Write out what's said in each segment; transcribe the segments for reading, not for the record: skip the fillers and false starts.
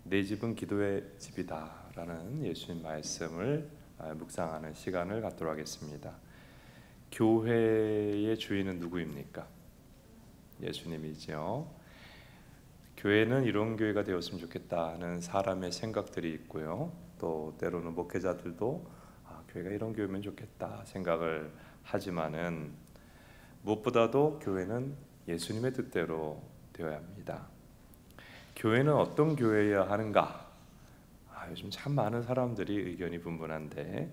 내 집은 기도의 집이다 라는 예수님 말씀을 묵상하는 시간을 갖도록 하겠습니다. 교회의 주인은 누구입니까? 예수님이죠. 교회는 이런 교회가 되었으면 좋겠다 하는 사람의 생각들이 있고요, 또 때로는 목회자들도 교회가 이런 교회면 좋겠다 생각을 하지만은 무엇보다도 교회는 예수님의 뜻대로 되어야 합니다. 교회는 어떤 교회여야 하는가? 요즘 참 많은 사람들이 의견이 분분한데,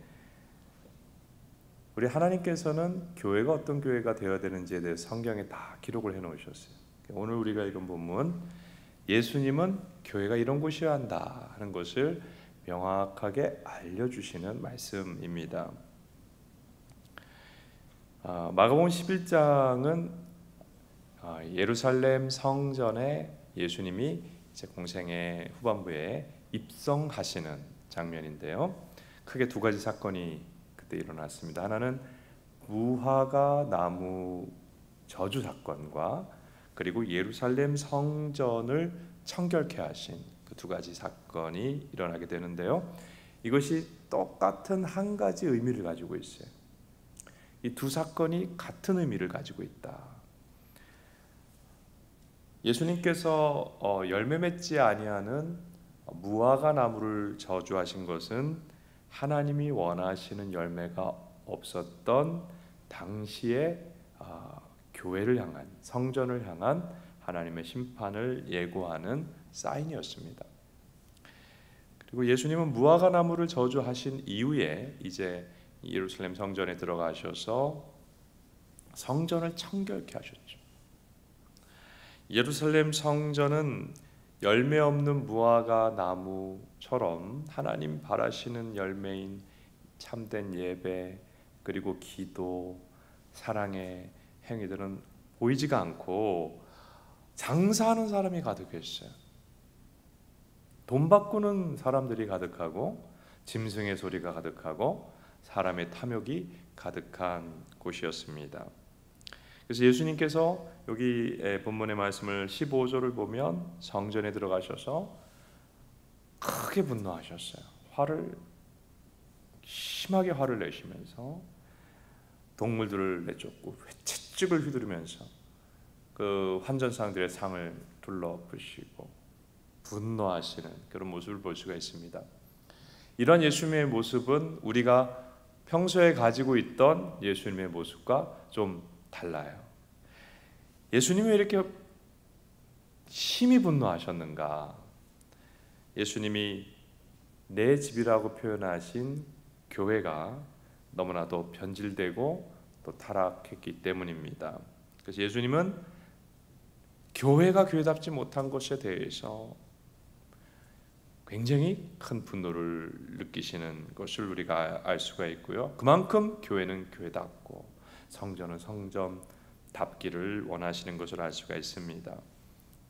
우리 하나님께서는 교회가 어떤 교회가 되어야 되는지에 대해서 성경에 다 기록을 해놓으셨어요. 오늘 우리가 읽은 본문, 예수님은 교회가 이런 곳이어야 한다 하는 것을 명확하게 알려주시는 말씀입니다. 마가복음 11장은 예루살렘 성전에 예수님이 이제 공생의 후반부에 입성하시는 장면인데요, 크게 두 가지 사건이 그때 일어났습니다. 하나는 무화과 나무 저주 사건과 그리고 예루살렘 성전을 청결케 하신 그 두 가지 사건이 일어나게 되는데요, 이것이 똑같은 한 가지 의미를 가지고 있어요. 이 두 사건이 같은 의미를 가지고 있다. 예수님께서 열매 맺지 아니하는 무화과 나무를 저주하신 것은 하나님이 원하시는 열매가 없었던 당시의 교회를 향한, 성전을 향한 하나님의 심판을 예고하는 사인이었습니다. 그리고 예수님은 무화과 나무를 저주하신 이후에 이제 예루살렘 성전에 들어가셔서 성전을 청결케 하셨죠. 예루살렘 성전은 열매 없는 무화과 나무처럼 하나님 바라시는 열매인 참된 예배, 그리고 기도, 사랑의 행위들은 보이지가 않고 장사하는 사람이 가득했어요. 돈 바꾸는 사람들이 가득하고 짐승의 소리가 가득하고 사람의 탐욕이 가득한 곳이었습니다. 그래서 예수님께서 여기 본문의 말씀을 15절을 보면 성전에 들어가셔서 크게 분노하셨어요. 심하게 화를 내시면서 동물들을 내쫓고 채찍을 휘두르면서 그 환전상들의 상을 둘러부시고 분노하시는 그런 모습을 볼 수가 있습니다. 이런 예수님의 모습은 우리가 평소에 가지고 있던 예수님의 모습과 좀 달라요. 예수님이 왜 이렇게 심히 분노하셨는가? 예수님이 내 집이라고 표현하신 교회가 너무나도 변질되고 또 타락했기 때문입니다. 그래서 예수님은 교회가 교회답지 못한 것에 대해서 굉장히 큰 분노를 느끼시는 것을 우리가 알 수가 있고요, 그만큼 교회는 교회답고 성전은 성전답기를 원하시는 것을 알 수가 있습니다.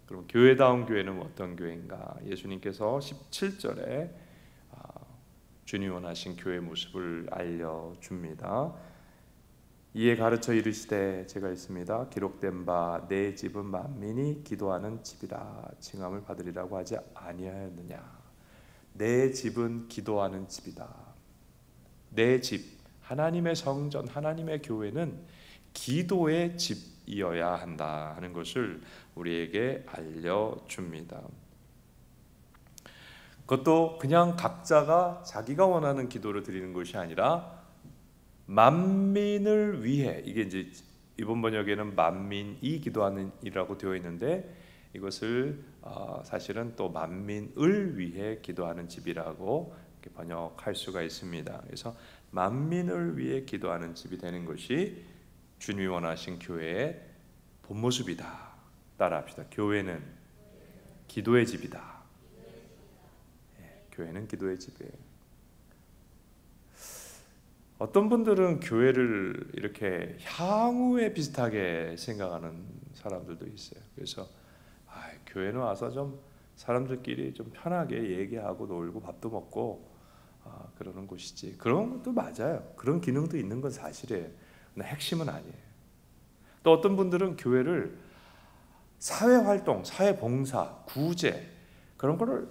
그럼 교회다운 교회는 어떤 교회인가? 예수님께서 17절에 주님 원하신 교회의 모습을 알려줍니다. 이에 가르쳐 이르시되 제가 있습니다. 기록된 바 내 집은 만민이 기도하는 집이라 칭함을 받으리라고 하지 아니하였느냐. 내 집은 기도하는 집이다. 내 집, 하나님의 성전, 하나님의 교회는 기도의 집이어야 한다 하는 것을 우리에게 알려줍니다. 그것도 그냥 각자가 자기가 원하는 기도를 드리는 것이 아니라 만민을 위해, 이게 이제 이번 번역에는 만민이 기도하는 이라고 되어 있는데 이것을 사실은 또 만민을 위해 기도하는 집이라고 이렇게 번역할 수가 있습니다. 그래서 만민을 위해 기도하는 집이 되는 것이 주님이 원하신 교회의 본 모습이다. 따라합시다. 교회는 기도의 집이다. 교회는 기도의 집이에요. 어떤 분들은 교회를 이렇게 향후에 비슷하게 생각하는 사람들도 있어요. 그래서 교회는 와서 좀 사람들끼리 좀 편하게 얘기하고 놀고 밥도 먹고 그러는 곳이지. 그런 것도 맞아요. 그런 기능도 있는 건 사실이에요. 근데 핵심은 아니에요. 또 어떤 분들은 교회를 사회활동, 사회봉사, 구제 그런 거를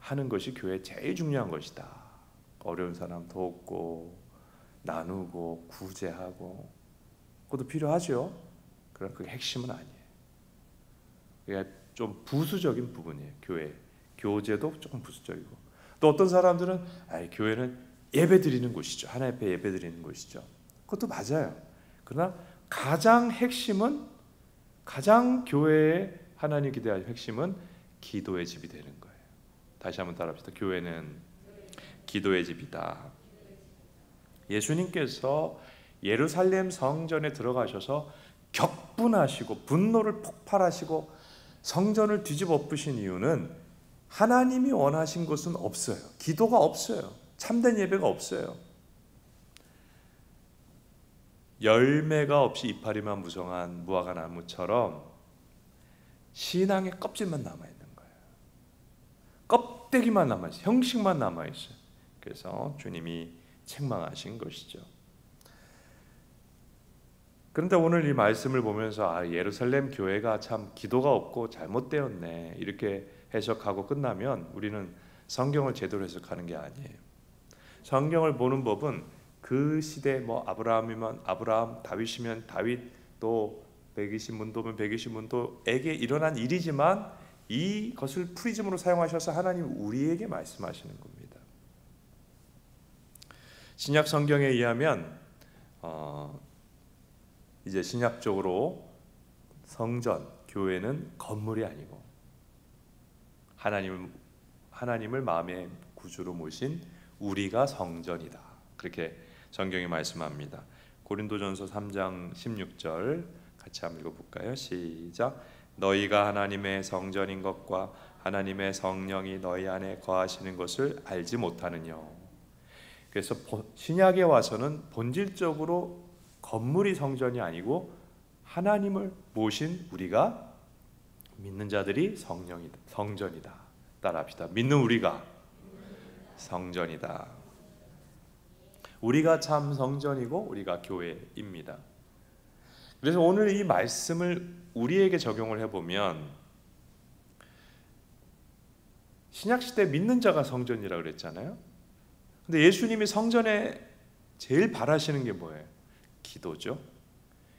하는 것이 교회에 제일 중요한 것이다. 어려운 사람 돕고 나누고 구제하고 그것도 필요하죠. 그러나 그게 핵심은 아니에요. 그게 좀 부수적인 부분이에요. 교회 교제도 조금 부수적이고, 또 어떤 사람들은 교회는 예배 드리는 곳이죠. 하나님 앞에 예배 드리는 곳이죠. 그것도 맞아요. 그러나 가장 핵심은, 가장 교회의 하나님 기대할 핵심은 기도의 집이 되는 거예요. 다시 한번 따라합시다. 교회는 기도의 집이다. 예수님께서 예루살렘 성전에 들어가셔서 격분하시고 분노를 폭발하시고 성전을 뒤집어 엎으신 이유는 하나님이 원하신 것은 없어요. 기도가 없어요. 참된 예배가 없어요. 열매가 없이 이파리만 무성한 무화과 나무처럼 신앙의 껍질만 남아있는 거예요. 껍데기만 남아있어요. 형식만 남아있어요. 그래서 주님이 책망하신 것이죠. 그런데 오늘 이 말씀을 보면서 예루살렘 교회가 참 기도가 없고 잘못되었네 이렇게 해석하고 끝나면 우리는 성경을 제대로 해석하는 게 아니에요. 성경을 보는 법은 그 시대 아브라함이면 아브라함, 다윗이면 다윗, 또 120문도면 120문도에게 일어난 일이지만 이것을 프리즘으로 사용하셔서 하나님 우리에게 말씀하시는 겁니다. 신약 성경에 의하면 이제 신약적으로 성전, 교회는 건물이 아니고 하나님을 마음의 구주로 모신 우리가 성전이다. 그렇게 성경이 말씀합니다. 고린도전서 3장 16절 같이 한번 읽어볼까요? 시작. 너희가 하나님의 성전인 것과 하나님의 성령이 너희 안에 거하시는 것을 알지 못하느냐. 그래서 신약에 와서는 본질적으로 건물이 성전이 아니고 하나님을 모신 우리가 믿는 자들이 성전이다. 따라합시다. 믿는 우리가 성전이다. 우리가 참 성전이고 우리가 교회입니다. 그래서 오늘 이 말씀을 우리에게 적용을 해보면 신약시대 믿는 자가 성전이라고 그랬잖아요. 근데 예수님이 성전에 제일 바라시는 게 뭐예요? 기도죠.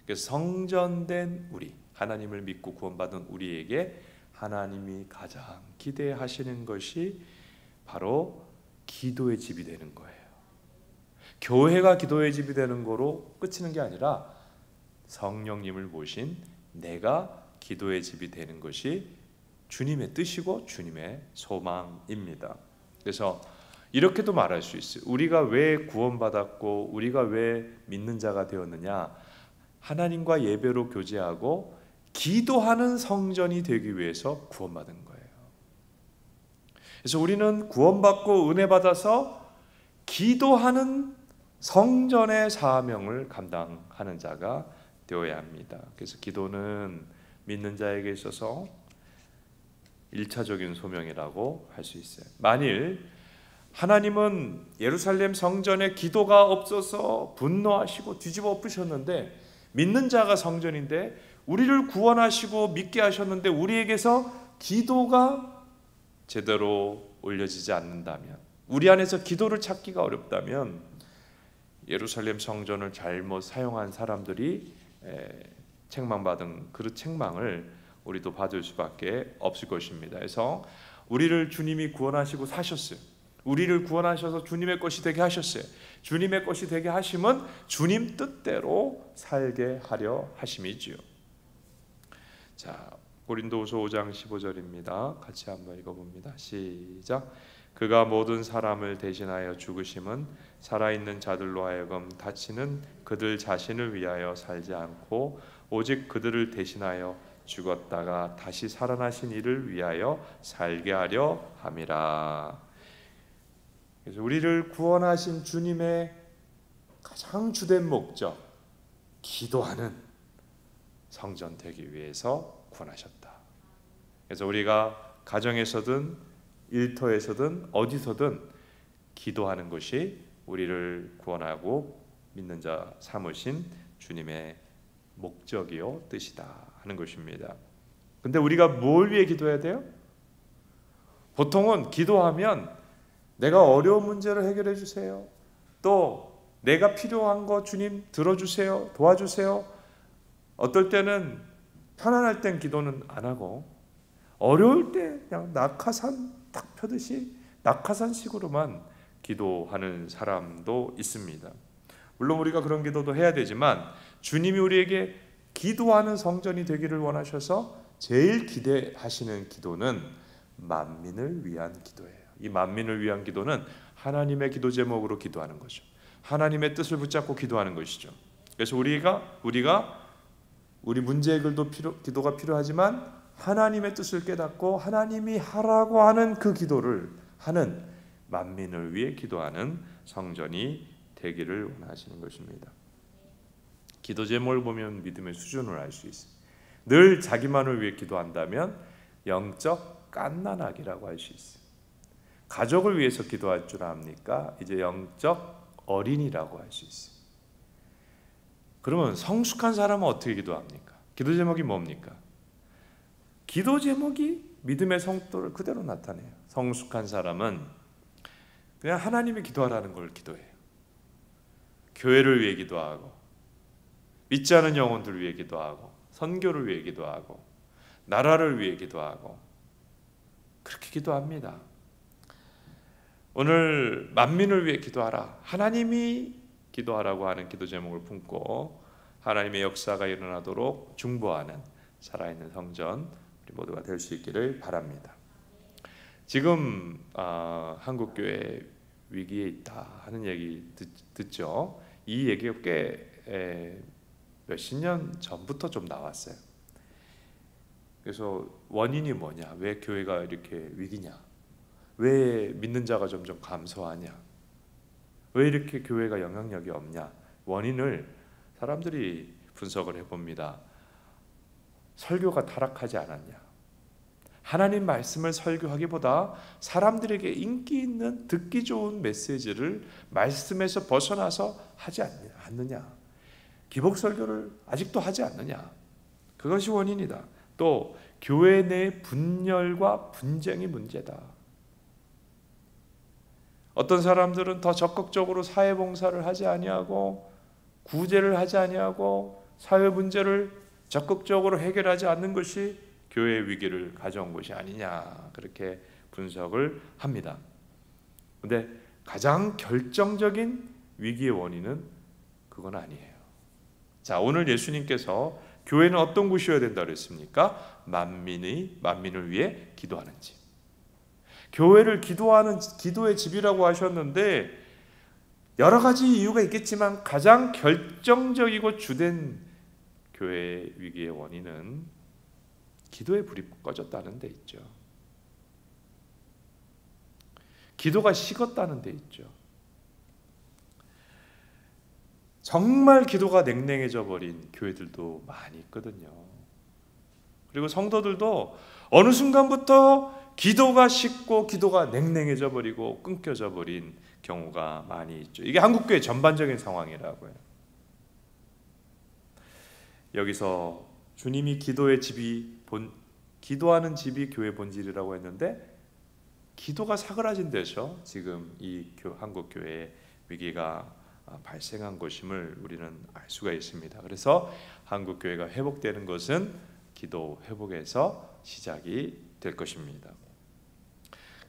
그래서 성전된 우리, 하나님을 믿고 구원받은 우리에게 하나님이 가장 기대하시는 것이 바로 기도의 집이 되는 거예요. 교회가 기도의 집이 되는 거로 끝이는 게 아니라 성령님을 모신 내가 기도의 집이 되는 것이 주님의 뜻이고 주님의 소망입니다. 그래서 이렇게도 말할 수 있어요. 우리가 왜 구원받았고 우리가 왜 믿는 자가 되었느냐? 하나님과 예배로 교제하고 기도하는 성전이 되기 위해서 구원받은 거예요. 그래서 우리는 구원받고 은혜 받아서 기도하는 성전의 사명을 감당하는 자가 되어야 합니다. 그래서 기도는 믿는 자에게 있어서 1차적인 소명이라고 할 수 있어요. 만일 하나님은 예루살렘 성전에 기도가 없어서 분노하시고 뒤집어 엎으셨는데 믿는 자가 성전인데 우리를 구원하시고 믿게 하셨는데 우리에게서 기도가 제대로 올려지지 않는다면, 우리 안에서 기도를 찾기가 어렵다면 예루살렘 성전을 잘못 사용한 사람들이 책망받은 그 책망을 우리도 받을 수밖에 없을 것입니다. 그래서 우리를 주님이 구원하시고 사셨어요. 우리를 구원하셔서 주님의 것이 되게 하셨어요. 주님의 것이 되게 하심은 주님 뜻대로 살게 하려 하심이지요. 자, 고린도후서 5장 15절입니다. 같이 한번 읽어봅니다. 시작. 그가 모든 사람을 대신하여 죽으심은 살아있는 자들로 하여금 다치는 그들 자신을 위하여 살지 않고 오직 그들을 대신하여 죽었다가 다시 살아나신 이를 위하여 살게 하려 함이라. 그래서 우리를 구원하신 주님의 가장 주된 목적, 기도하는 성전 되기 위해서 구원하셨다. 그래서 우리가 가정에서든 일터에서든 어디서든 기도하는 것이 우리를 구원하고 믿는 자 삼으신 주님의 목적이요 뜻이다 하는 것입니다. 근데 우리가 뭘 위해 기도해야 돼요? 보통은 기도하면 내가 어려운 문제를 해결해 주세요. 또 내가 필요한 거 주님 들어주세요. 도와주세요. 어떨 때는 편안할 땐 기도는 안 하고 어려울 때 그냥 낙하산 딱 펴듯이 낙하산식으로만 기도하는 사람도 있습니다. 물론 우리가 그런 기도도 해야 되지만 주님이 우리에게 기도하는 성전이 되기를 원하셔서 제일 기대하시는 기도는 만민을 위한 기도예요. 이 만민을 위한 기도는 하나님의 기도 제목으로 기도하는 거죠. 하나님의 뜻을 붙잡고 기도하는 것이죠. 그래서 우리가 우리 문제 해결도 기도가 필요하지만 하나님의 뜻을 깨닫고 하나님이 하라고 하는 그 기도를 하는 만민을 위해 기도하는 성전이 되기를 원하시는 것입니다. 기도 제목을 보면 믿음의 수준을 알 수 있어요. 늘 자기만을 위해 기도한다면 영적 갓난아기라고 할 수 있어요. 가족을 위해서 기도할 줄 압니까? 이제 영적 어린이라고 할 수 있어요. 그러면 성숙한 사람은 어떻게 기도합니까? 기도 제목이 뭡니까? 기도 제목이 믿음의 성도를 그대로 나타내요. 성숙한 사람은 그냥 하나님이 기도하라는 걸 기도해요. 교회를 위해 기도하고 믿지 않은 영혼들을 위해 기도하고 선교를 위해 기도하고 나라를 위해 기도하고 그렇게 기도합니다. 오늘 만민을 위해 기도하라. 하나님이 기도하라고 하는 기도 제목을 품고 하나님의 역사가 일어나도록 중보하는 살아있는 성전 우리 모두가 될 수 있기를 바랍니다. 지금 한국교회 위기에 있다 하는 얘기 듣죠. 이 얘기가 꽤 몇십 년 전부터 좀 나왔어요. 그래서 원인이 뭐냐? 왜 교회가 이렇게 위기냐? 왜 믿는 자가 점점 감소하냐? 왜 이렇게 교회가 영향력이 없냐? 원인을 사람들이 분석을 해봅니다. 설교가 타락하지 않았냐? 하나님 말씀을 설교하기보다 사람들에게 인기 있는 듣기 좋은 메시지를 말씀에서 벗어나서 하지 않느냐? 기복 설교를 아직도 하지 않느냐? 그것이 원인이다. 또 교회 내 분열과 분쟁이 문제다. 어떤 사람들은 더 적극적으로 사회봉사를 하지 아니하고 구제를 하지 아니하고 사회 문제를 적극적으로 해결하지 않는 것이 교회의 위기를 가져온 것이 아니냐 그렇게 분석을 합니다. 그런데 가장 결정적인 위기의 원인은 그건 아니에요. 자, 오늘 예수님께서 교회는 어떤 곳이어야 된다 그랬습니까? 만민을 위해 기도하는 집. 교회를 기도하는 기도의 집이라고 하셨는데 여러 가지 이유가 있겠지만 가장 결정적이고 주된 교회의 위기의 원인은 기도의 불이 꺼졌다는 데 있죠. 기도가 식었다는 데 있죠. 정말 기도가 냉랭해져 버린 교회들도 많이 있거든요. 그리고 성도들도 어느 순간부터 기도가 식고 기도가 냉랭해져 버리고 끊겨져 버린 경우가 많이 있죠. 이게 한국교회 전반적인 상황이라고요. 여기서 주님이 기도하는 집이 교회 본질이라고 했는데 기도가 사그라진 데서 지금 이 한국교회의 위기가 발생한 것임을 우리는 알 수가 있습니다. 그래서 한국교회가 회복되는 것은 기도 회복에서 시작이 될 것입니다.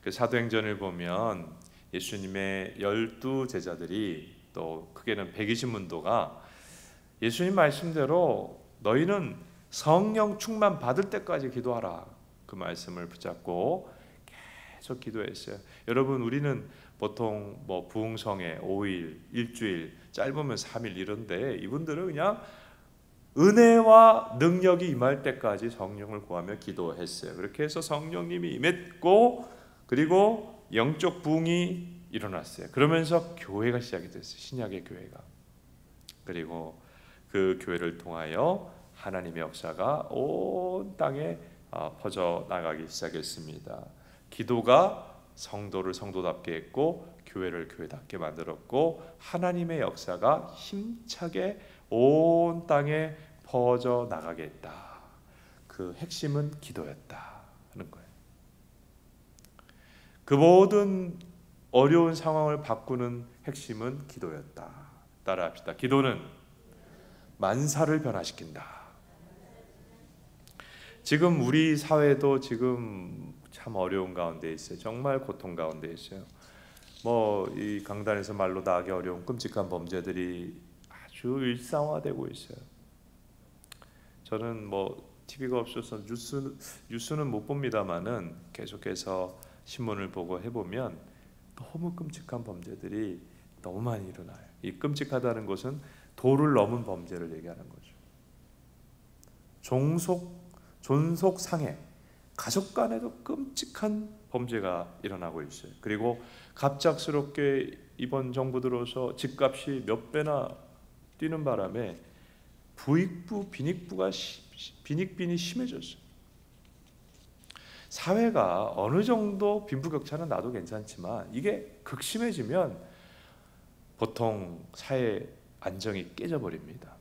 그 사도행전을 보면 예수님의 12 제자들이 또 크게는 120문도가 예수님 말씀대로 너희는 성령 충만 받을 때까지 기도하라 그 말씀을 붙잡고 계속 기도했어요. 여러분 우리는 보통 부흥성회 5일, 일주일, 짧으면 3일 이런데 이분들은 그냥 은혜와 능력이 임할 때까지 성령을 구하며 기도했어요. 그렇게 해서 성령님이 임했고 그리고 영적 부흥이 일어났어요. 그러면서 교회가 시작이 됐어요. 신약의 교회가. 그리고 그 교회를 통하여 하나님의 역사가 온 땅에 퍼져나가기 시작했습니다. 기도가 성도를 성도답게 했고 교회를 교회답게 만들었고 하나님의 역사가 힘차게 온 땅에 퍼져나가게 했다. 그 핵심은 기도였다 하는 거예요. 그 모든 어려운 상황을 바꾸는 핵심은 기도였다. 따라합시다. 기도는 만사를 변화시킨다. 지금 우리 사회도 지금 참 어려운 가운데 있어요. 정말 고통 가운데 있어요. 이 강단에서 말로 다 하기 어려운 끔찍한 범죄들이 아주 일상화되고 있어요. 저는 TV가 없어서 뉴스는 못 봅니다만은 계속해서 신문을 보고 해보면 너무 끔찍한 범죄들이 너무 많이 일어나요. 이 끔찍하다는 것은 도를 넘은 범죄를 얘기하는 거죠. 존속 상해, 가족 간에도 끔찍한 범죄가 일어나고 있어요. 그리고 갑작스럽게 이번 정부 들어서 집값이 몇 배나 뛰는 바람에 부익부, 빈익빈이 심해졌어요. 사회가 어느 정도 빈부격차는 나도 괜찮지만 이게 극심해지면 보통 사회 안정이 깨져버립니다.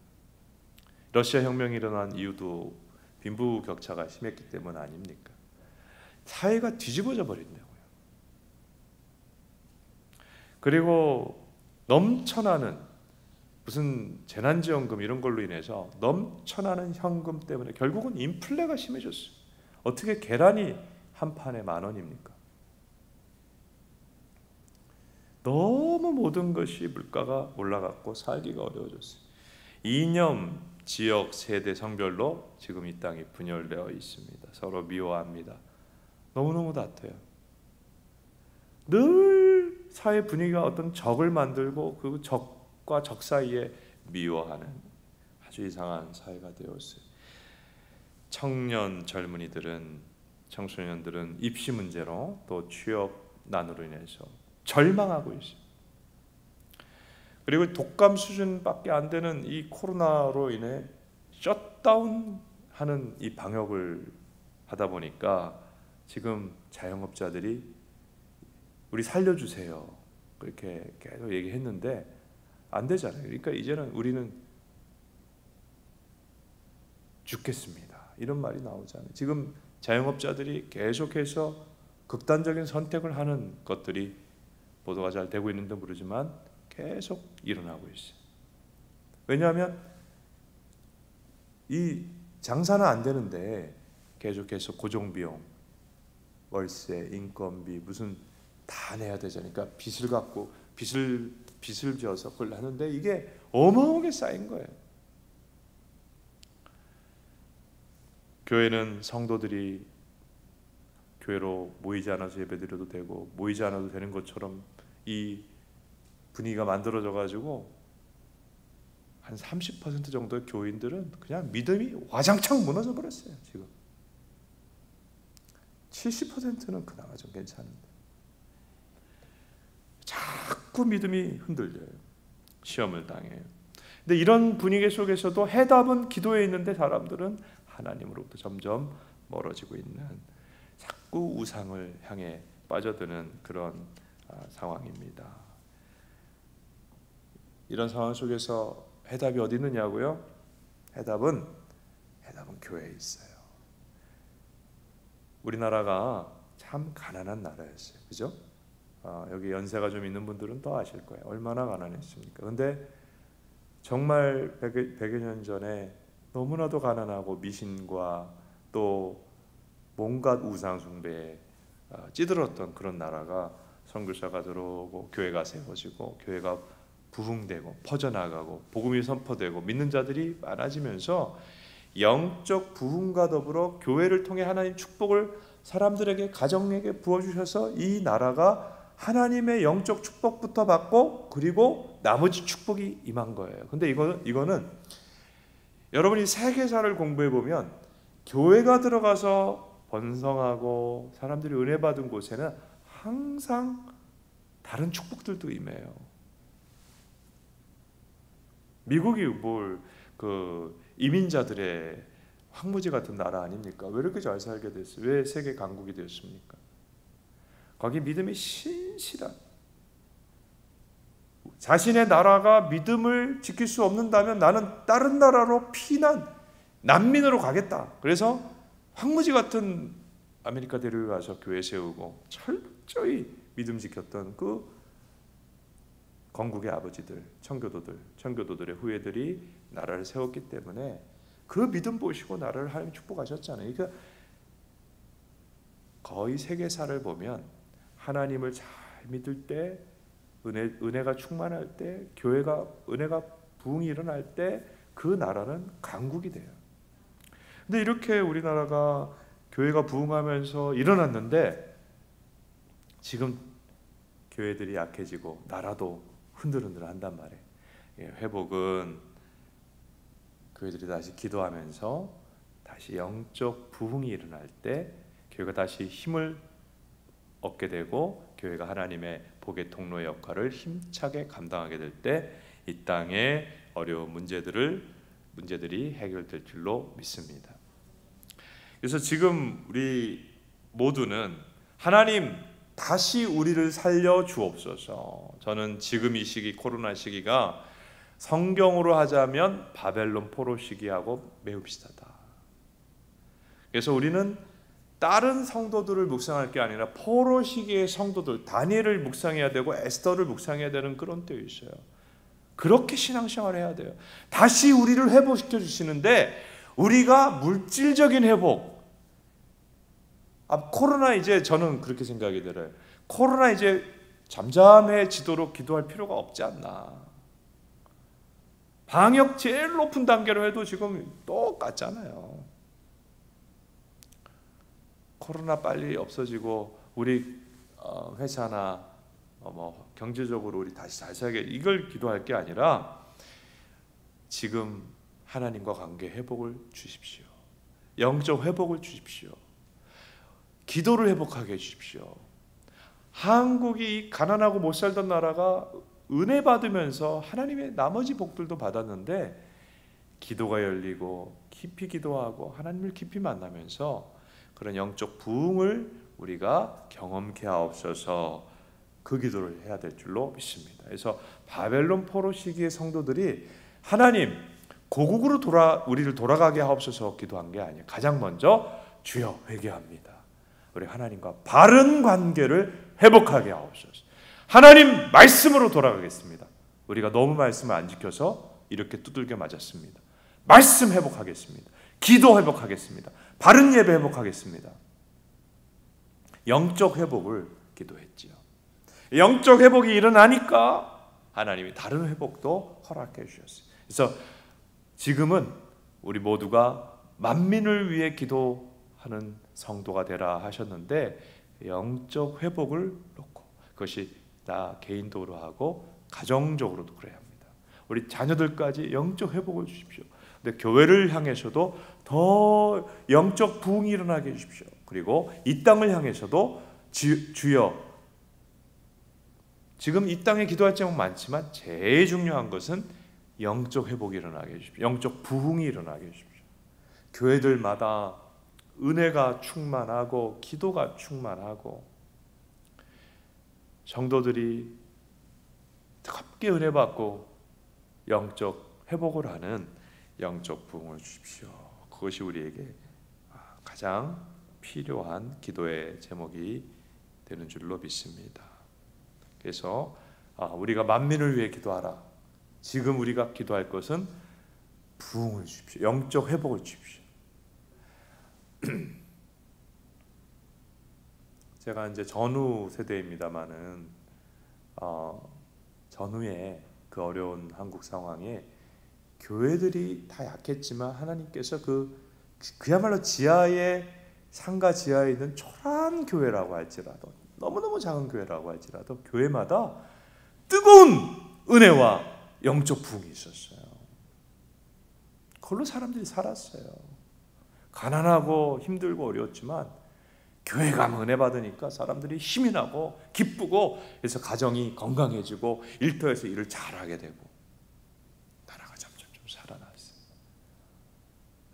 러시아 혁명이 일어난 이유도 빈부격차가 심했기 때문 아닙니까? 사회가 뒤집어져 버린다고요. 그리고 넘쳐나는 무슨 재난지원금 이런 걸로 인해서 넘쳐나는 현금 때문에 결국은 인플레가 심해졌어요. 어떻게 계란이 한 판에 10,000원입니까? 너무 모든 것이 물가가 올라갔고 살기가 어려워졌어요. 이념, 지역, 세대, 성별로 지금 이 땅이 분열되어 있습니다. 서로 미워합니다. 너무너무 다퉈요. 늘 사회 분위기가 어떤 적을 만들고 그 적과 적 사이에 미워하는 아주 이상한 사회가 되었어요. 청년 젊은이들은, 청소년들은 입시 문제로 또 취업난으로 인해서 절망하고 있어요. 그리고 독감 수준밖에 안 되는 이 코로나로 인해 셧다운하는 이 방역을 하다 보니까 지금 자영업자들이 우리 살려주세요 그렇게 계속 얘기했는데 안 되잖아요. 그러니까 이제는 우리는 죽겠습니다 이런 말이 나오잖아요. 지금 자영업자들이 계속해서 극단적인 선택을 하는 것들이 보도가 잘 되고 있는지 모르지만 계속 일어나고 있어요. 왜냐하면 이 장사는 안 되는데 계속해서 고정비용, 월세, 인건비 무슨 다 내야 되잖아요. 그러니까 빚을 갖고 빚을 지어서 그걸 하는데 이게 어마어마하게 쌓인 거예요. 교회는 성도들이 교회로 모이지 않아서 예배드려도 되고 모이지 않아도 되는 것처럼 이 분위기가 만들어져 가지고 한 30% 정도의 교인들은 그냥 믿음이 와장창 무너져 버렸어요. 지금 70%는 그나마 좀 괜찮은데 자꾸 믿음이 흔들려요. 시험을 당해요. 근데 이런 분위기 속에서도 해답은 기도에 있는데 사람들은 하나님으로부터 점점 멀어지고 있는 자꾸 우상을 향해 빠져드는 그런 상황입니다. 이런 상황 속에서 해답이 어디 있느냐고요? 해답은 교회에 있어요. 우리나라가 참 가난한 나라였어요. 그죠? 여기 연세가 좀 있는 분들은 더 아실 거예요. 얼마나 가난했습니까? 그런데 정말 100여 년 전에 너무나도 가난하고 미신과 또 온갖 우상 숭배에 찌들었던 그런 나라가 선교사가 들어오고 교회가 세워지고 교회가 부흥되고 퍼져나가고 복음이 선포되고 믿는 자들이 많아지면서 영적 부흥과 더불어 교회를 통해 하나님 축복을 사람들에게 가정에게 부어주셔서 이 나라가 하나님의 영적 축복부터 받고 그리고 나머지 축복이 임한 거예요. 근데 이거는 여러분이 세계사를 공부해 보면 교회가 들어가서 번성하고 사람들이 은혜 받은 곳에는 항상 다른 축복들도 임해요. 미국이 이민자들의 황무지 같은 나라 아닙니까? 왜 이렇게 잘 살게 됐어요? 왜 세계 강국이 되었습니까? 거기 믿음이 신실한, 자신의 나라가 믿음을 지킬 수 없는다면 나는 다른 나라로 피난, 난민으로 가겠다. 그래서 황무지 같은 아메리카 대륙에 와서 교회 세우고 철저히 믿음 지켰던 그 건국의 아버지들, 청교도들의 후예들이 나라를 세웠기 때문에 그 믿음 보시고 나라를 하나님 축복하셨잖아요. 그러니까 거의 세계사를 보면 하나님을 잘 믿을 때, 은혜가 충만할 때, 은혜가 부흥이 일어날 때 그 나라는 강국이 돼요. 근데 이렇게 우리나라가 교회가 부흥하면서 일어났는데 지금 교회들이 약해지고 나라도 흔들흔들 한단 말이에요. 회복은 교회들이 다시 기도하면서 다시 영적 부흥이 일어날 때 교회가 다시 힘을 얻게 되고 교회가 하나님의 복의 통로의 역할을 힘차게 감당하게 될 때 이 땅의 어려운 문제들이 해결될 줄로 믿습니다. 그래서 지금 우리 모두는 하나님 다시 우리를 살려 주옵소서. 저는 지금 이 시기, 코로나 시기가 성경으로 하자면 바벨론 포로 시기하고 매우 비슷하다. 그래서 우리는 다른 성도들을 묵상할 게 아니라 포로 시기의 성도들, 다니엘을 묵상해야 되고 에스더를 묵상해야 되는 그런 때가 있어요. 그렇게 신앙생활을 해야 돼요. 다시 우리를 회복시켜 주시는데 우리가 물질적인 회복, 코로나 이제 저는 그렇게 생각이 들어요. 코로나 이제 잠잠해지도록 기도할 필요가 없지 않나. 방역 제일 높은 단계로 해도 지금 똑같잖아요. 코로나 빨리 없어지고 우리 회사나 경제적으로 우리 다시 잘 살게, 이걸 기도할 게 아니라 지금 하나님과 관계 회복을 주십시오. 영적 회복을 주십시오. 기도를 회복하게 해주십시오. 한국이 가난하고 못 살던 나라가 은혜 받으면서 하나님의 나머지 복들도 받았는데 기도가 열리고 깊이 기도하고 하나님을 깊이 만나면서 그런 영적 부흥을 우리가 경험케 하옵소서. 그 기도를 해야 될 줄로 믿습니다. 그래서 바벨론 포로 시기의 성도들이 하나님 고국으로 우리를 돌아가게 하옵소서 기도한 게 아니에요. 가장 먼저 주여 회개합니다. 우리 하나님과 바른 관계를 회복하게 하옵소서. 하나님 말씀으로 돌아가겠습니다. 우리가 너무 말씀을 안 지켜서 이렇게 두들겨 맞았습니다. 말씀 회복하겠습니다. 기도 회복하겠습니다. 바른 예배 회복하겠습니다. 영적 회복을 기도했지요. 영적 회복이 일어나니까 하나님이 다른 회복도 허락해 주셨어요. 그래서 지금은 우리 모두가 만민을 위해 기도하는 성도가 되라 하셨는데 영적 회복을 놓고 그것이 나 개인적으로 하고 가정적으로도 그래야 합니다. 우리 자녀들까지 영적 회복을 주십시오. 근데 교회를 향해서도 더 영적 부흥이 일어나게 해주십시오. 그리고 이 땅을 향해서도 주여, 지금 이 땅에 기도할 제목 많지만 제일 중요한 것은 영적 회복이 일어나게 해주십시오. 영적 부흥이 일어나게 해주십시오. 교회들마다 은혜가 충만하고 기도가 충만하고 성도들이 뜨겁게 은혜 받고 영적 회복을 하는 영적 부흥을 주십시오. 그것이 우리에게 가장 필요한 기도의 제목이 되는 줄로 믿습니다. 그래서 우리가 만민을 위해 기도하라. 지금 우리가 기도할 것은 부흥을 주십시오. 영적 회복을 주십시오. 제가 이제 전후 세대입니다만은 전후에 그 어려운 한국 상황에 교회들이 다 약했지만 하나님께서 그야말로 지하에 상가 지하에 있는 초라한 교회라고 할지라도 너무너무 작은 교회라고 할지라도 교회마다 뜨거운 은혜와 영적 부흥이 있었어요. 그걸로 사람들이 살았어요. 가난하고 힘들고 어려웠지만 교회 가면 은혜 받으니까 사람들이 힘이 나고 기쁘고 그래서 가정이 건강해지고 일터에서 일을 잘하게 되고 나라가 점점 좀 살아났어요.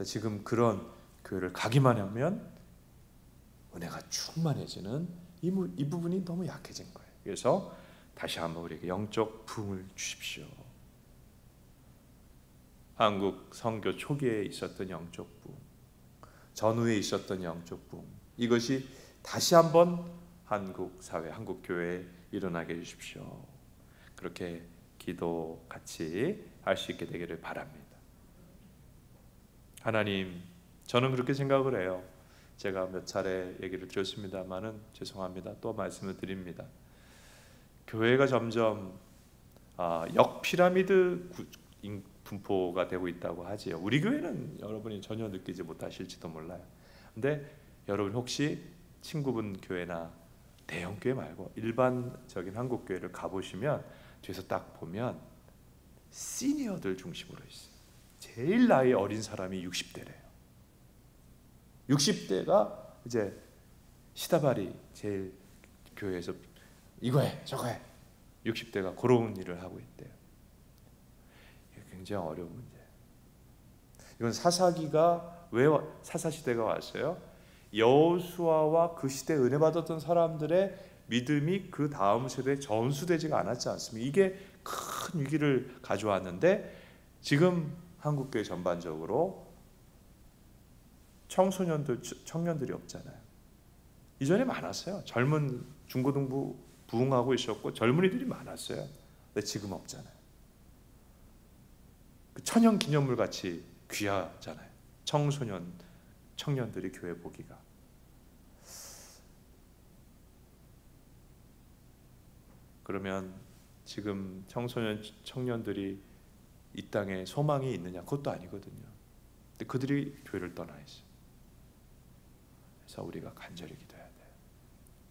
지금 그런 교회를 가기만 하면 은혜가 충만해지는 이 부분이 너무 약해진 거예요. 그래서 다시 한번 우리에게 영적 부흥을 주십시오. 한국 선교 초기에 있었던 영적 부흥, 전후에 있었던 영적 부흥, 이것이 다시 한번 한국 사회, 한국 교회에 일어나게 해주십시오. 그렇게 기도 같이 할 수 있게 되기를 바랍니다. 하나님, 저는 그렇게 생각을 해요. 제가 몇 차례 얘기를 드렸습니다만은 죄송합니다. 또 말씀을 드립니다. 교회가 점점 역피라미드 분포가 되고 있다고 하지요. 우리 교회는 여러분이 전혀 느끼지 못하실지도 몰라요. 근데 여러분 혹시 친구분 교회나 대형 교회 말고 일반적인 한국 교회를 가보시면 뒤에서 딱 보면 시니어들 중심으로 있어요. 제일 나이 어린 사람이 60대래요. 60대가 이제 시다발이 제일 교회에서 이거 해 저거 해 60대가 그런 일을 하고 있대요. 이게 굉장히 어려운 문제예요. 이건 사사기가 왜 사사시대가 왔어요? 여호수아와 그 시대에 은혜 받았던 사람들의 믿음이 그 다음 세대에 전수되지가 않았지 않습니까? 이게 큰 위기를 가져왔는데 지금 한국교회 전반적으로 청소년들, 청년들이 없잖아요. 이전에 많았어요. 젊은 중고등부 부흥하고 있었고 젊은이들이 많았어요. 근데 지금 없잖아요. 그 천연 기념물 같이 귀하잖아요. 청년들이 교회 보기가. 그러면 지금 청년들이 이 땅에 소망이 있느냐? 그것도 아니거든요. 근데 그들이 교회를 떠나 있어요. 그래서 우리가 간절히 기도해야 돼요.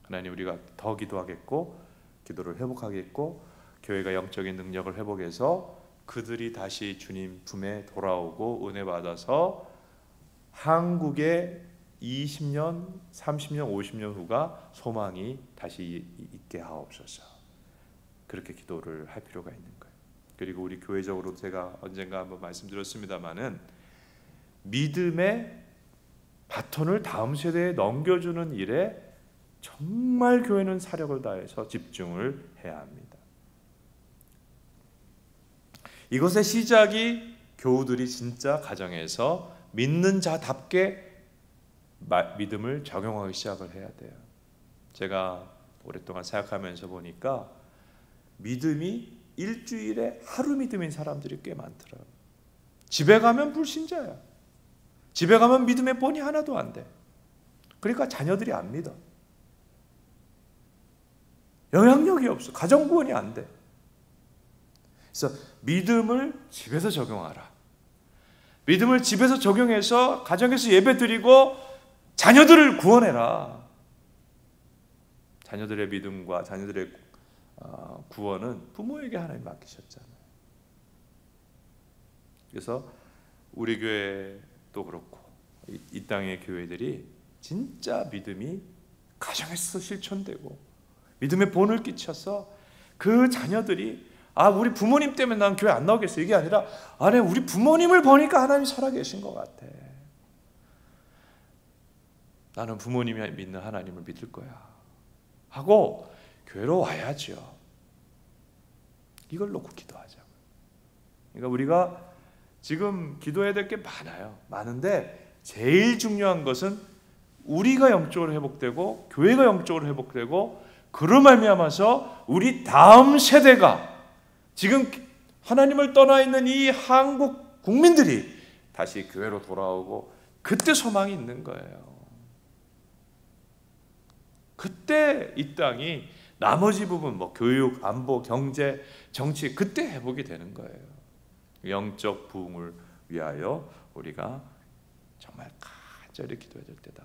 하나님, 우리가 더 기도하겠고 기도를 회복하겠고 교회가 영적인 능력을 회복해서 그들이 다시 주님 품에 돌아오고 은혜 받아서 한국의 20년, 30년, 50년 후가 소망이 다시 있게 하옵소서. 그렇게 기도를 할 필요가 있는 거예요. 그리고 우리 교회적으로 제가 언젠가 한번 말씀드렸습니다마는 믿음의 바톤을 다음 세대에 넘겨주는 일에 정말 교회는 사력을 다해서 집중을 해야 합니다. 이것의 시작이 교우들이 진짜 가정에서 믿는 자답게 믿음을 적용하기 시작을 해야 돼요. 제가 오랫동안 생각하면서 보니까 믿음이 일주일에 하루 믿음인 사람들이 꽤 많더라고요. 집에 가면 불신자야. 집에 가면 믿음의 본이 하나도 안 돼. 그러니까 자녀들이 안 믿어. 영향력이 없어. 가정 구원이 안 돼. 그래서 믿음을 집에서 적용하라. 믿음을 집에서 적용해서 가정에서 예배드리고 자녀들을 구원해라. 자녀들의 믿음과 자녀들의 구원은 부모에게 하나님 맡기셨잖아요. 그래서 우리 교회도 그렇고 이 땅의 교회들이 진짜 믿음이 가정에서 실천되고 믿음의 본을 끼쳐서 그 자녀들이 우리 부모님 때문에 난 교회 안 나오겠어 이게 아니라 아니 우리 부모님을 보니까 하나님이 살아계신 것 같아. 나는 부모님이 믿는 하나님을 믿을 거야 하고 교회로 와야죠. 이걸 놓고 기도하자고. 그러니까 우리가 지금 기도해야 될 게 많아요. 많은데 제일 중요한 것은 우리가 영적으로 회복되고 교회가 영적으로 회복되고 그로 말미암아서 우리 다음 세대가 지금 하나님을 떠나 있는 이 한국 국민들이 다시 교회로 돌아오고 그때 소망이 있는 거예요. 그때 이 땅이 나머지 부분 교육, 안보, 경제, 정치 그때 회복이 되는 거예요. 영적 부흥을 위하여 우리가 정말 간절히 기도해야 될 때다.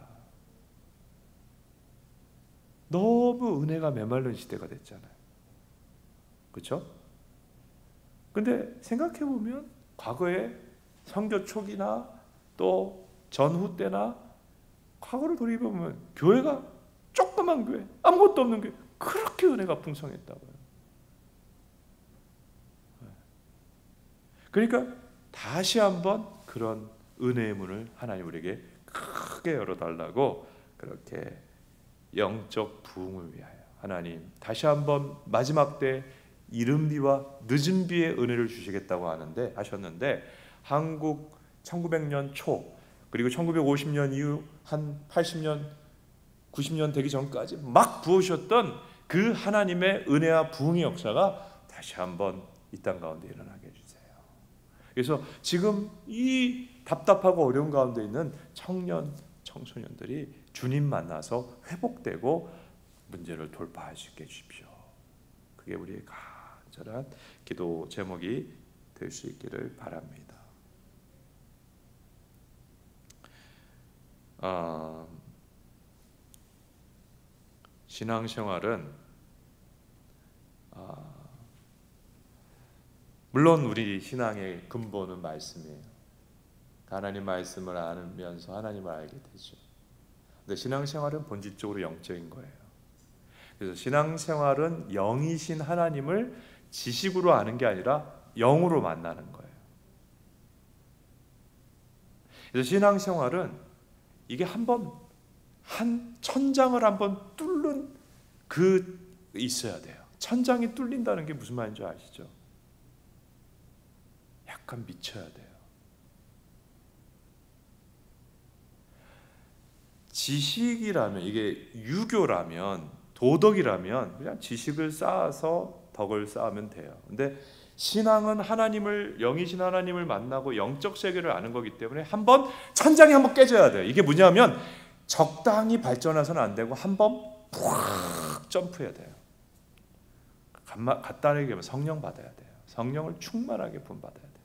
너무 은혜가 메말른 시대가 됐잖아요. 그렇죠? 근데 생각해 보면 과거에 선교 초기나 또 전후 때나 과거를 돌이켜보면 교회가 조그만 교회, 아무것도 없는 교회 그렇게 은혜가 풍성했다고요. 그러니까 다시 한번 그런 은혜의 문을 하나님 우리에게 크게 열어달라고 그렇게 영적 부흥을 위하여 하나님 다시 한번 마지막 때 이른 비와 늦은 비의 은혜를 주시겠다고 하셨는데 한국 1900년 초 그리고 1950년 이후 한 80년 90년 되기 전까지 막 부으셨던 그 하나님의 은혜와 부흥의 역사가 다시 한번 이 땅 가운데 일어나게 해주세요. 그래서 지금 이 답답하고 어려운 가운데 있는 청년, 청소년들이 주님 만나서 회복되고 문제를 돌파할 수 있게 해주십시오. 그게 우리의 간절한 기도 제목이 될 수 있기를 바랍니다. 신앙생활은 물론 우리 신앙의 근본은 말씀이에요. 하나님 말씀을 알면서 하나님을 알게 되죠. 근데 신앙생활은 본질적으로 영적인 거예요. 그래서 신앙생활은 영이신 하나님을 지식으로 아는 게 아니라 영으로 만나는 거예요. 그래서 신앙생활은 이게 한번 한 천장을 한번 뚫는 그 있어야 돼요. 천장이 뚫린다는 게 무슨 말인지 아시죠? 약간 미쳐야 돼요. 지식이라면, 이게 유교라면, 도덕이라면 그냥 지식을 쌓아서 덕을 쌓으면 돼요. 근데 신앙은 하나님을, 영이신 하나님을 만나고 영적 세계를 아는 거기 때문에 한번 천장이 한번 깨져야 돼요. 이게 뭐냐면 적당히 발전해서는 안 되고 한번 푹 점프해야 돼요. 간단하게 얘기하면 성령 받아야 돼요. 성령을 충만하게 부음받아야 돼요.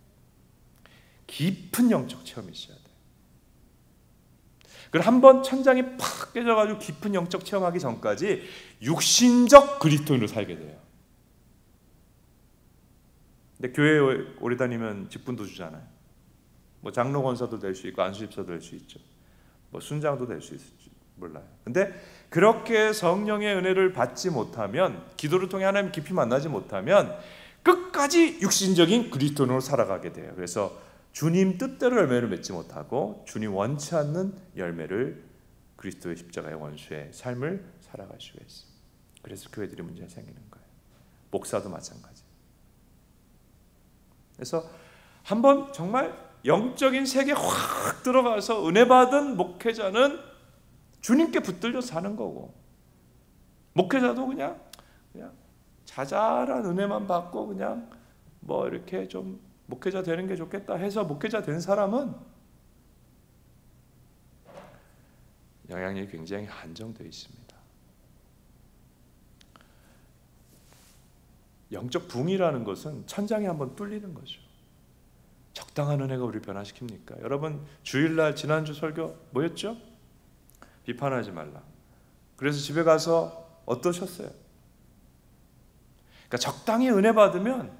깊은 영적 체험이 있어야 돼요. 그리고 한번 천장이 팍 깨져가지고 깊은 영적 체험하기 전까지 육신적 그리스도인으로 살게 돼요. 근데 교회에 오래 다니면 직분도 주잖아요. 뭐 장로 권사도 될 수 있고 안수집사도 될 수 있죠. 뭐 순장도 될 수 있을지 몰라요. 근데 그렇게 성령의 은혜를 받지 못하면, 기도를 통해 하나님 깊이 만나지 못하면 끝까지 육신적인 그리스도인으로 살아가게 돼요. 그래서 주님 뜻대로 열매를 맺지 못하고 주님 원치 않는 열매를, 그리스도의 십자가의 원수의 삶을 살아갈 수가 있어요. 그래서 교회들이 문제가 생기는 거예요. 목사도 마찬가지. 그래서 한번 정말 영적인 세계에 확 들어가서 은혜 받은 목회자는 주님께 붙들려 사는 거고, 목회자도 그냥 자잘한 은혜만 받고 그냥 뭐 이렇게 좀 목회자 되는 게 좋겠다 해서 목회자 된 사람은 영향력이 굉장히 한정되어 있습니다. 영적 붕이라는 것은 천장이 한번 뚫리는 거죠. 적당한 은혜가 우리를 변화시킵니까? 여러분 주일날 지난주 설교 뭐였죠? 비판하지 말라. 그래서 집에 가서 어떠셨어요? 그러니까 적당히 은혜 받으면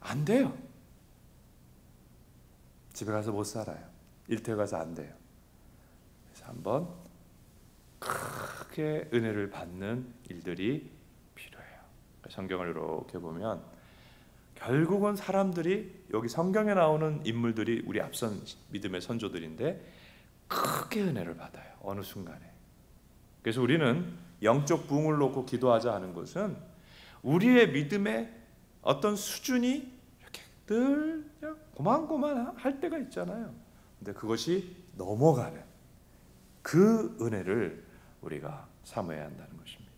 안 돼요. 집에 가서 못 살아요. 일터에 가서 안 돼요. 그래서 한번 크게 은혜를 받는 일들이 필요해요. 성경을 이렇게 보면 결국은 사람들이, 여기 성경에 나오는 인물들이 우리 앞선 믿음의 선조들인데 크게 은혜를 받아요. 어느 순간에. 그래서 우리는 영적 부흥을 놓고 기도하자 하는 것은 우리의 믿음의 어떤 수준이 이렇게 늘 그냥 고만고만 할 때가 있잖아요. 근데 그것이 넘어가는 그 은혜를 우리가 사모해야 한다는 것입니다.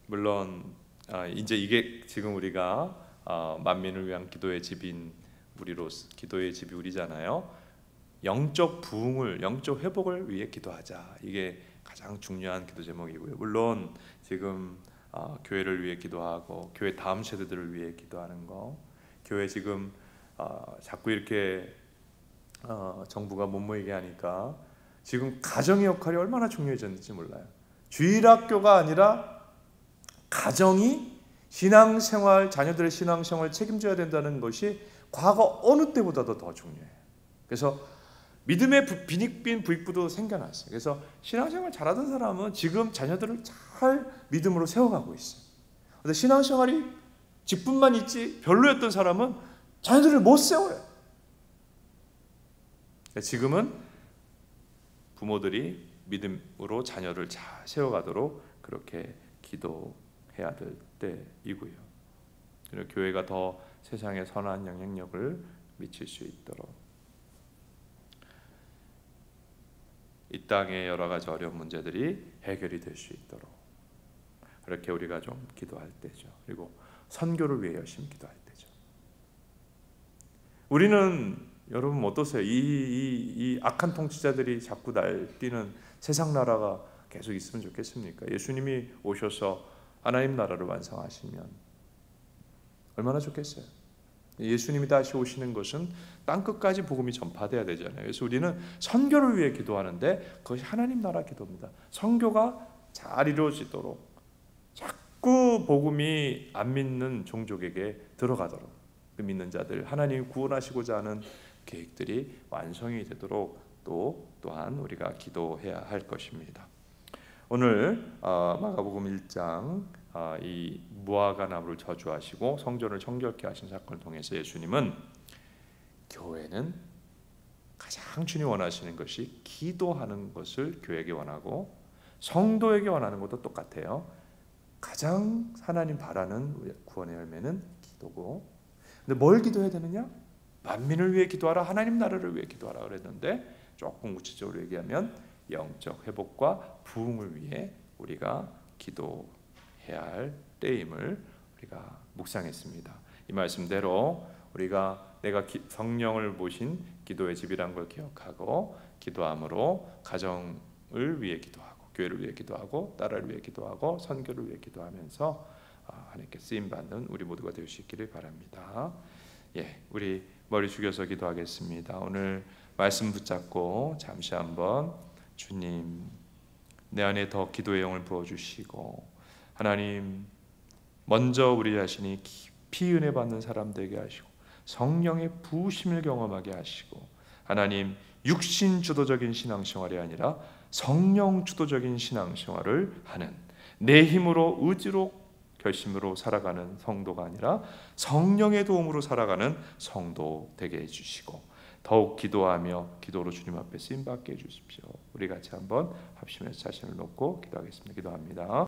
물론 이제 이게 지금 우리가 만민을 위한 기도의 집인 우리로서, 기도의 집이 우리잖아요. 영적 부흥을, 영적 회복을 위해 기도하자. 이게 가장 중요한 기도 제목이고요. 물론 지금 교회를 위해 기도하고 교회 다음 세대들을 위해 기도하는 거, 교회 지금 자꾸 이렇게 정부가 못 모이게 하니까 지금 가정의 역할이 얼마나 중요해졌는지 몰라요. 주일학교가 아니라 가정이 신앙생활, 자녀들의 신앙생활을 책임져야 된다는 것이 과거 어느 때보다도 더 중요해요. 그래서 믿음의 빈익빈 부익부도 생겨났어요. 그래서 신앙생활 잘하던 사람은 지금 자녀들을 잘 믿음으로 세워가고 있어요. 근데 신앙생활이 직분만 있지 별로였던 사람은 자녀들을 못 세워요. 지금은 부모들이 믿음으로 자녀를 잘 세워가도록 그렇게 기도해야 될 때이고요. 그리고 교회가 더 세상에 선한 영향력을 미칠 수 있도록, 이 땅의 여러 가지 어려운 문제들이 해결이 될 수 있도록 그렇게 우리가 좀 기도할 때죠. 그리고 선교를 위해 열심히 기도할 때죠. 우리는 여러분 어떠세요? 이 악한 통치자들이 자꾸 날뛰는 세상 나라가 계속 있으면 좋겠습니까? 예수님이 오셔서 하나님 나라를 완성하시면 얼마나 좋겠어요? 예수님이 다시 오시는 것은 땅 끝까지 복음이 전파돼야 되잖아요. 그래서 우리는 선교를 위해 기도하는데 그것이 하나님 나라 기도입니다. 선교가 잘 이루어지도록, 자꾸 복음이 안 믿는 종족에게 들어가도록, 그 믿는 자들 하나님이 구원하시고자 하는 계획들이 완성이 되도록 또한 우리가 기도해야 할 것입니다. 오늘 마가복음 1장 이 무화과 나무를 저주하시고 성전을 정결케 하신 사건을 통해서 예수님은 교회는 가장 주님 원하시는 것이 기도하는 것을 교회에게 원하고 성도에게 원하는 것도 똑같아요. 가장 하나님 바라는 구원의 열매는 기도고, 근데 뭘 기도해야 되느냐? 만민을 위해 기도하라, 하나님 나라를 위해 기도하라 그랬는데, 조금 구체적으로 얘기하면 영적 회복과 부흥을 위해 우리가 기도해야 할 때임을 우리가 묵상했습니다. 이 말씀대로 우리가 내가 성령을 모신 기도의 집이란 걸 기억하고 기도함으로 가정을 위해 기도하고, 교회를 위해 기도하고, 나라를 위해 기도하고, 선교를 위해 기도하면서 하나님께 쓰임 받는 우리 모두가 될 수 있기를 바랍니다. 우리 머리 숙여서 기도하겠습니다. 오늘 말씀 붙잡고 잠시 한번 주님, 내 안에 더 기도의 영을 부어주시고, 하나님 먼저 우리 자신이 깊이 은혜 받는 사람 되게 하시고 성령의 부으심을 경험하게 하시고, 하나님 육신 주도적인 신앙생활이 아니라 성령 주도적인 신앙생활을 하는, 내 힘으로 의지로 결심으로 살아가는 성도가 아니라 성령의 도움으로 살아가는 성도 되게 해주시고, 더욱 기도하며 기도로 주님 앞에 쓰임받게 해주십시오. 우리 같이 한번 합심해서 자신을 놓고 기도하겠습니다. 기도합니다.